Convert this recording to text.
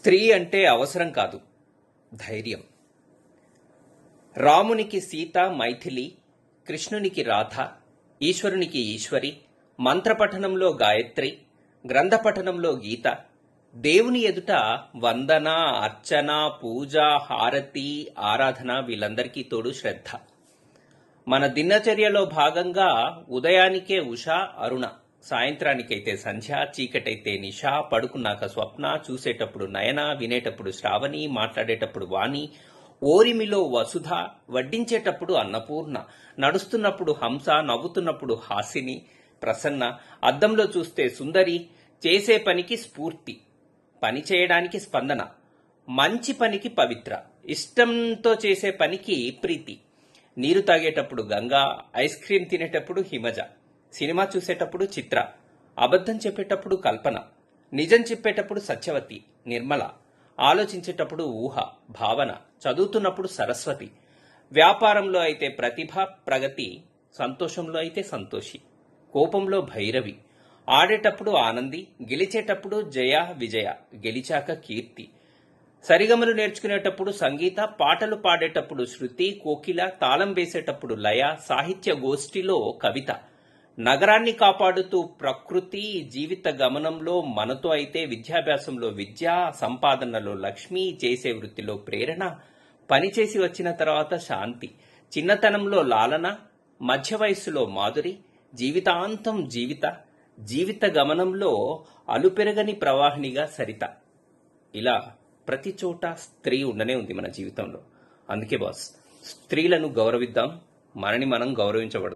స్త్రీ అంటే అవసరం కాదు, ధైర్యం. రామునికి సీత మైథిలి, కృష్ణునికి రాధ, ఈశ్వరునికి ఈశ్వరి, మంత్రపఠనంలో గాయత్రి, గ్రంథపఠనంలో గీత, దేవుని ఎదుట వందన, అర్చన, పూజ, హారతి, ఆరాధన, వీళ్ళందరికీ తోడు శ్రద్ధ. మన దినచర్యలో భాగంగా ఉదయానికే ఉష, అరుణ, సాయంత్రానికైతే సంధ్య, చీకటైతే నిష, పడుకున్నాక స్వప్న, చూసేటప్పుడు నయన, వినేటప్పుడు శ్రావణి, మాట్లాడేటప్పుడు వాణి, ఓరిమిలో వసుధ, వడ్డించేటప్పుడు అన్నపూర్ణ, నడుస్తున్నప్పుడు హంస, నవ్వుతున్నప్పుడు హాసిని, ప్రసన్న, అద్దంలో చూస్తే సుందరి, చేసే పనికి స్ఫూర్తి, పని చేయడానికి స్పందన, మంచి పనికి పవిత్ర, ఇష్టంతో చేసే పనికి ప్రీతి, నీరు తాగేటప్పుడు గంగా, ఐస్ క్రీం తినేటప్పుడు హిమజ, సినిమా చూసేటప్పుడు చిత్ర, అబద్ధం చెప్పేటప్పుడు కల్పన, నిజం చెప్పేటప్పుడు సత్యవతి, నిర్మల, ఆలోచించేటప్పుడు ఊహ, భావన, చదువుతున్నప్పుడు సరస్వతి, వ్యాపారంలో అయితే ప్రతిభ, ప్రగతి, సంతోషంలో అయితే సంతోషి, కోపంలో భైరవి, ఆడేటప్పుడు ఆనంది, గెలిచేటప్పుడు జయ, విజయ, గెలిచాక కీర్తి, సరిగమలు నేర్చుకునేటప్పుడు సంగీత, పాటలు పాడేటప్పుడు శృతి, కోకిల, తాళం వేసేటప్పుడు లయ, సాహిత్య గోష్ఠిలో కవిత, నగరాన్ని కాపాడుతూ ప్రకృతి, జీవిత గమనంలో మనతో అయితే విద్యాభ్యాసంలో విద్య, సంపాదనలో లక్ష్మి, చేసే వృత్తిలో ప్రేరణ, పనిచేసి వచ్చిన తర్వాత శాంతి, చిన్నతనంలో లాలన, మధ్య వయస్సులో మాధురి, జీవితాంతం జీవిత గమనంలో అలుపెరగని ప్రవాహినిగా సరిత. ఇలా ప్రతి చోట స్త్రీ ఉండనే ఉంది మన జీవితంలో. అందుకే బాస్, స్త్రీలను గౌరవిద్దాం, మనని మనం గౌరవించబడదాం.